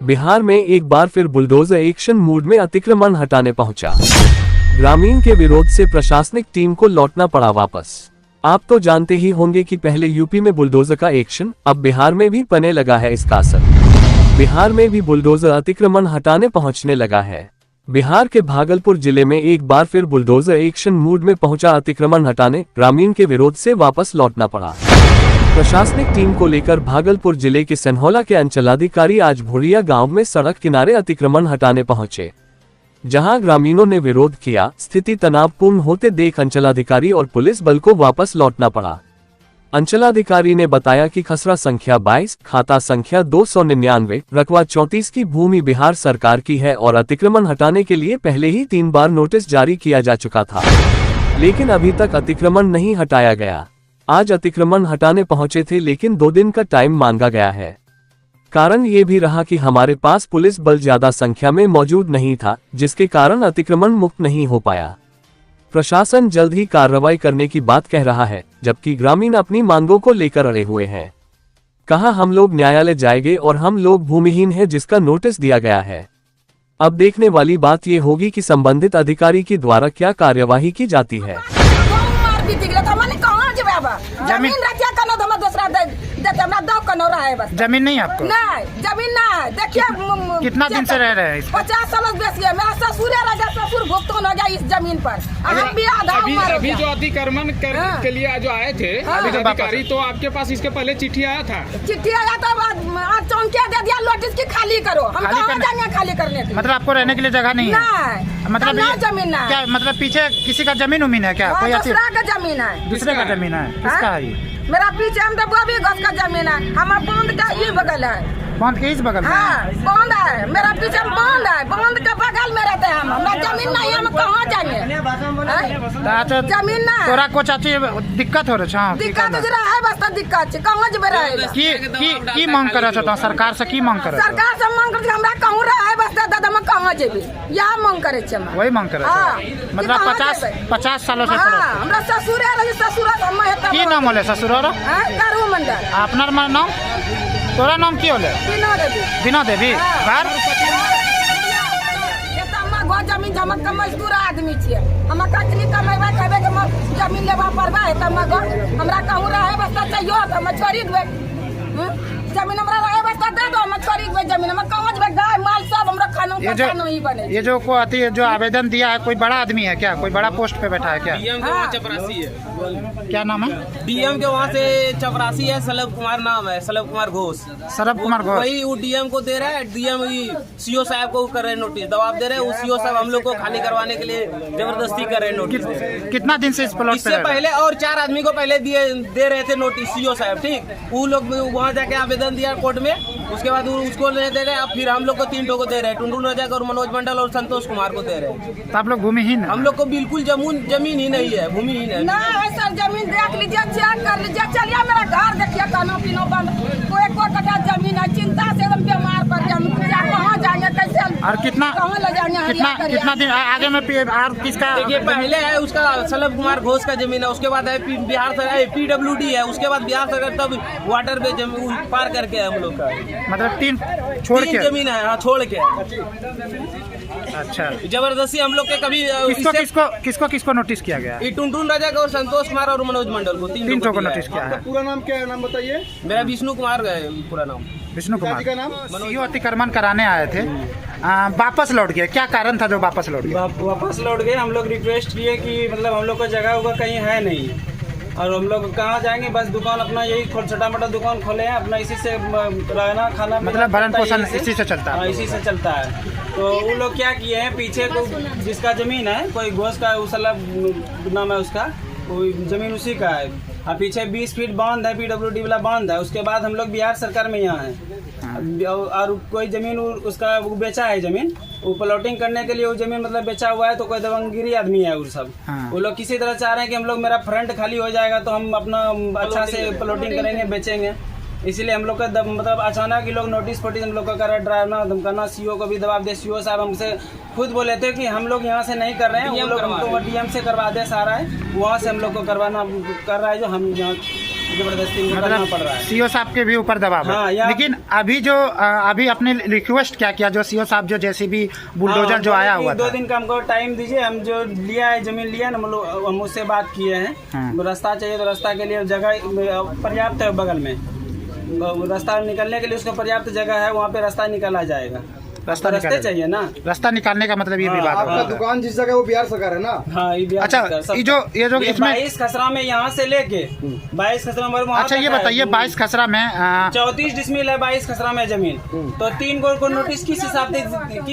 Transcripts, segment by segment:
बिहार में एक बार फिर बुलडोजर एक्शन मूड में अतिक्रमण हटाने पहुंचा। ग्रामीण के विरोध से प्रशासनिक टीम को लौटना पड़ा वापस। आप तो जानते ही होंगे कि पहले यूपी में बुलडोजर का एक्शन, अब बिहार में भी पड़ने लगा है इसका असर। बिहार में भी बुलडोजर अतिक्रमण हटाने पहुंचने लगा है। बिहार के भागलपुर जिले में एक बार फिर बुलडोजर एक्शन मूड में पहुंचा अतिक्रमण हटाने, ग्रामीण के विरोध से वापस लौटना पड़ा। प्रशासनिक टीम को लेकर भागलपुर जिले के सनहौला के अंचलाधिकारी आज भोरिया गांव में सड़क किनारे अतिक्रमण हटाने पहुंचे, जहां ग्रामीणों ने विरोध किया। स्थिति तनावपूर्ण होते देख अंचलाधिकारी और पुलिस बल को वापस लौटना पड़ा। अंचलाधिकारी ने बताया कि खसरा संख्या 22, खाता संख्या 299, रकबा 34 की भूमि बिहार सरकार की है और अतिक्रमण हटाने के लिए पहले ही 3 बार नोटिस जारी किया जा चुका था, लेकिन अभी तक अतिक्रमण नहीं हटाया गया। आज अतिक्रमण हटाने पहुंचे थे, लेकिन 2 दिन का टाइम मांगा गया है। कारण ये भी रहा कि हमारे पास पुलिस बल ज्यादा संख्या में मौजूद नहीं था, जिसके कारण अतिक्रमण मुक्त नहीं हो पाया। प्रशासन जल्द ही कार्रवाई करने की बात कह रहा है, जबकि ग्रामीण अपनी मांगों को लेकर अड़े हुए हैं। कहा, हम लोग न्यायालय जाएंगे और हम लोग भूमिहीन हैं जिसका नोटिस दिया गया है। अब देखने वाली बात ये होगी कि संबंधित अधिकारी के द्वारा क्या कार्यवाही की जाती है। जमीन बस जमीन नहीं आपको? नहीं, जमीन नहीं। देखिए कितना दिन से रह रहे हैं? 50 साल बेसी है। मेरा ससुर भुगतान हो गया इस जमीन पर। अभी जो अतिक्रमण के लिए जो आए थे अधिकारी, तो आपके पास इसके पहले चिट्ठी आया था? चिट्ठी आया था, चौंकिया दे दिया नोटिस की खाली करो। हम कहाँ जाएंगे खाली करने के? मतलब आपको रहने के लिए जगह नहीं है? मतलब जमीन है क्या? मतलब पीछे किसी का जमीन उमीन है क्या? कोई दूसरा का जमीन है? दूसरे का जमीन है? किसका है? मेरा पीछे हम भी गज का जमीन है। हमारा बांध का ये बगल है। बांध के इस बगल में? हाँ, बांध है। मेरा पीछे बांध है, बांध के बगल में रहते हैं हम। हमारा जमीन नहीं है, हम कहाँ जाएंगे? जमीन नहीं। तोरा को चाची दिक्कत हो रहा है? दिक्कत है, बस दिक्कत है। कहाँ जब रहे की मांग कर रहा सरकार से? की मांग कर? सरकार से मांग कर हमरा कहूँ रहे बस दादा, हम कहाँ जेबी? यहाँ मांग करे छे। वही मांग कर रहा है? मतलब 50 सालों से? हमरा ससुर है, ससुर की नाम होले ससुर? करू मंडल। अपना नाम? तोरा नाम की होले? बिना देवी। घर जमीन झमक के मजदूर आदमी छियै। हम कखनी कमेबै कहबै कि जमीन लेबा पड़बै त हमरा कहूँ रहे बस चाहिए त हम छोड़ी देबै। जमीन हमरा रहे बस दे दो, हम छोड़ी देबै जमीन। हम कहाँ जेबै? गाय माल सब हमरा खाना नहीं बने। ये जो को आती है, जो आवेदन दिया है, कोई बड़ा आदमी है क्या? कोई बड़ा पोस्ट पे बैठा है क्या? डीएम के वहाँ चपरासी है। क्या नाम है? डीएम के वहाँ से चपरासी है, सलभ कुमार नाम है, सलभ कुमार घोष। सलभ कुमार घोष वही वो डीएम को दे रहा है। डीएम सीओ साहब को कर रहे हैं नोटिस, दबाव दे रहे हैं। वो सीओ साहब हम लोग को खाली करवाने के लिए जबरदस्ती कर रहे हैं नोटिस। कितना दिन से इस प्लॉट इससे पहले और 4 आदमी को पहले दे रहे थे नोटिस सीओ साहब, ठीक। वो लोग वहाँ जाके आवेदन दिया कोर्ट में, उसके बाद उसको नहीं दे रहे। अब फिर हम लोग को 3 को दे रहे हैं, टुंडू रजाक और मनोज मंडल और संतोष कुमार को दे रहे हैं। तो आप लोग भूमिहीन? हम लोग को बिल्कुल जमीन ही नहीं है, भूमिहीन है। नहीं सर, जमीन देख लीजिए, चेक कर लीजिए। चलिए मेरा घर देखिए, खाना पीना बंद, कोई कटा जमीन है। चिंता से एकदम बीमार पड़ गया। कहाँ जाएंगे, कैसे? और कितना ले जाएंगे? कितना दिन आगे में और किसका? देखिए पहले है उसका सलभ कुमार घोष का जमीन है, उसके बाद है बिहार सरकार PWD है, उसके बाद बिहार सरकार तब वाटर पे जमीन पार करके है हम लोग का। मतलब 3 छोड़ के जमीन है? हाँ, छोड़ के। अच्छा, जबरदस्ती हम लोग के कभी किसको नोटिस किया गया? टुनटुन रजाक और संतोष कुमार और मनोज मंडल को 3 को नोटिस किया है। पूरा नाम क्या है? नाम बताइए। मेरा विष्णु कुमार है पूरा नाम। विष्णु कुमार का नाम? सीओ अतिक्रमण कराने आए थे, वापस लौट गए। क्या कारण था जो वापस लौट गए? वापस लौट गए। हम लोग रिक्वेस्ट किए कि मतलब हम लोग को जगह होगा कहीं है नहीं, और हम लोग कहाँ जाएंगे? बस दुकान अपना यही छोटा मोटा दुकान खोले हैं अपना, इसी से रहना खाना मतलब भरण पोषण इसी से चलता है? इसी से चलता है। तो वो लोग क्या किए हैं, पीछे को जिसका जमीन है, कोई घोष का उसला नाम है उसका, वो जमीन उसी का है। और पीछे 20 फीट बांध है, PWD वाला बांध है। उसके बाद हम लोग बिहार सरकार में यहाँ है, और कोई जमीन उसका वो बेचा है जमीन, वो प्लॉटिंग करने के लिए वो जमीन मतलब बेचा हुआ है। तो कोई दबंगगिरी आदमी है वो सब। वो लोग किसी तरह चाह रहे हैं कि हम लोग मेरा फ्रंट खाली हो जाएगा तो हम अपना अच्छा से प्लॉटिंग करेंगे, बेचेंगे। इसीलिए हम लोग का मतलब अचानक ही लोग नोटिस हम लोग का कर डराना धमकाना। सीओ को भी दबाव दे। सीओ साहब हमसे खुद बोले थे कि हम लोग यहाँ से नहीं कर रहे हैं, वो लोग हमको डीएम से करवा दे सारा है, वहाँ से हम लोग को करवाना कर रहा है जो हम यहाँ जबरदस्ती इनको करना पड़ रहा है। सीओ साहब के भी ऊपर दबाव हाँ, है। यहाँ- लेकिन अभी जो अभी आपने रिक्वेस्ट क्या किया, जो सीओ साहब जो जेसीबी बुलडोजर हाँ, जो आया हुआ दो था, दिन का हमको टाइम दीजिए, हम जो लिया है जमीन लिया ना, मतलब हम उससे बात किए हैं। हाँ। रास्ता चाहिए तो रास्ता के लिए जगह पर्याप्त है बगल में, रास्ता निकलने के लिए उसका पर्याप्त जगह है, वहाँ पे रास्ता निकाला जाएगा। रास्ता रास्ते निकाला- चाहिए ना। रास्ता निकालने का मतलब ये हाँ, विवाद आपका होगा। दुकान जिस जगह वो बिहार सरकार है ना। हाँ, ये बिहार अच्छा, सरकार, सब- ये जो इसमें 22 खसरा में यहाँ से लेके 22 खसरा में वहाँ अच्छा तक ये है। बताइए 22 खसरा में 34 डिसमिल है 22 खसरा में जमीन, तो 3 को नोटिस किस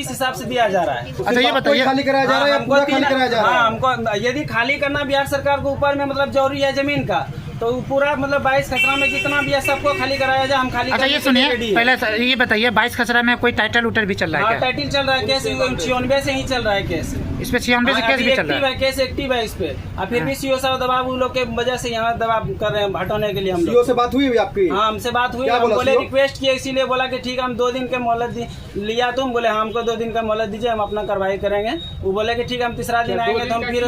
हिसाब से दिया जा रहा है? अच्छा ये बताइए खाली कराया जा रहा है या हमको पूरा तीन- खाली कराया जा रहा हाँ, है? हमको यदि खाली करना बिहार सरकार को ऊपर में मतलब जरूरी है जमीन का, तो पूरा मतलब 22 खसरा में जितना भी है सबको खाली कराया जाए, हम खाली अच्छा करने ये के लिए सुनिए, ready है। पहले ये बताइए 22 खसरा में कोई टाइटल उटर भी चल रहा हाँ, है क्या? टाइटिल चल रहा है, केस 96 से ही चल रहा है केस। इस पे 96 से हाँ, केस अभी भी चल रहा एक्टिव है। है, केस एक्टिव है इस पे। और फिर भी सीओ साहब दबाव उन लोग के वजह से यहाँ दबाव कर रहे हैं हटाने के लिए हम सीओ लोग। से बात हुई है आपकी? हाँ, हमसे बात हुई, क्या हम बोला बोले सीओ? रिक्वेस्ट किए, इसीलिए बोला कि ठीक है हम 2 दिन के मोहलत लिया, तुम बोले हाँ, हमको 2 दिन का मोहलत दीजिए, हम अपना कार्रवाई करेंगे। वो बोले कि ठीक है हम तीसरा दिन आएंगे तो हम फिर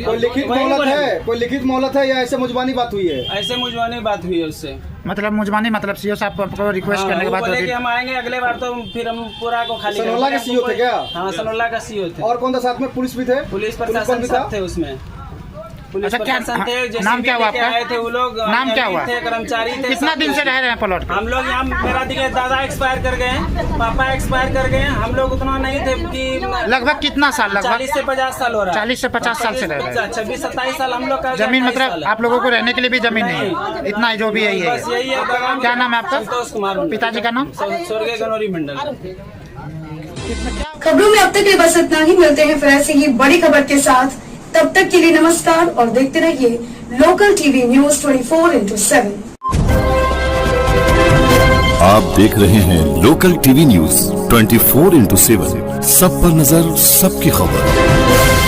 कोई लिखित वही मोहलत बोले। है? कोई लिखित मोहलत है या ऐसे मुजबानी बात हुई है? ऐसे मुझवानी बात हुई है उससे। मतलब मुजमानी मतलब सीओ साहब को रिक्वेस्ट हाँ, करने के वो बाद बोले दो कि दिन- हम आएंगे अगले बार तो फिर हम पूरा को खाली सनोला करेंगे। के CO थे क्या? हाँ, सनोला का सीओ थे। और कौन था साथ में? पुलिस भी थे? पुलिस बल प्रशासन भी था? सब थे उसमें। पुलिस अच्छा, क्या- प्रशासन थे, नाम JCB क्या हुआ लेके आपका? आए थे वो लोग, नाम क्या हुआ? थे, कर्मचारी थे। कितना सब दिन से थे। रह रहे हैं प्लॉट पे? हम लोग यहाँ, मेरा देखिए दादा एक्सपायर कर गए हैं, पापा एक्सपायर कर गए हैं, हम लोग उतना नहीं थे कि लगभग कितना साल? लगभग 40 से 50 साल हो रहा है। 40 से 50 साल से रह रहे हैं। 26-27 साल हम लोग का जमीन 28 मतलब साल है। आप लोगों को रहने के लिए भी जमीन नहीं है, इतना जो भी है ये बस यही है काम। क्या नाम है आपका? संतोष कुमार मंडल। पिताजी का नाम? स्वर्गीय गनौरी मंडल। खबरों में अब तक के लिए बस इतना ही। मिलते हैं फिर ऐसे ही बड़ी खबर के साथ, तब तक के लिए नमस्कार और देखते रहिए लोकल टीवी न्यूज 24/7। आप देख रहे हैं लोकल टीवी न्यूज 24/7, सब पर नजर, सबकी खबर।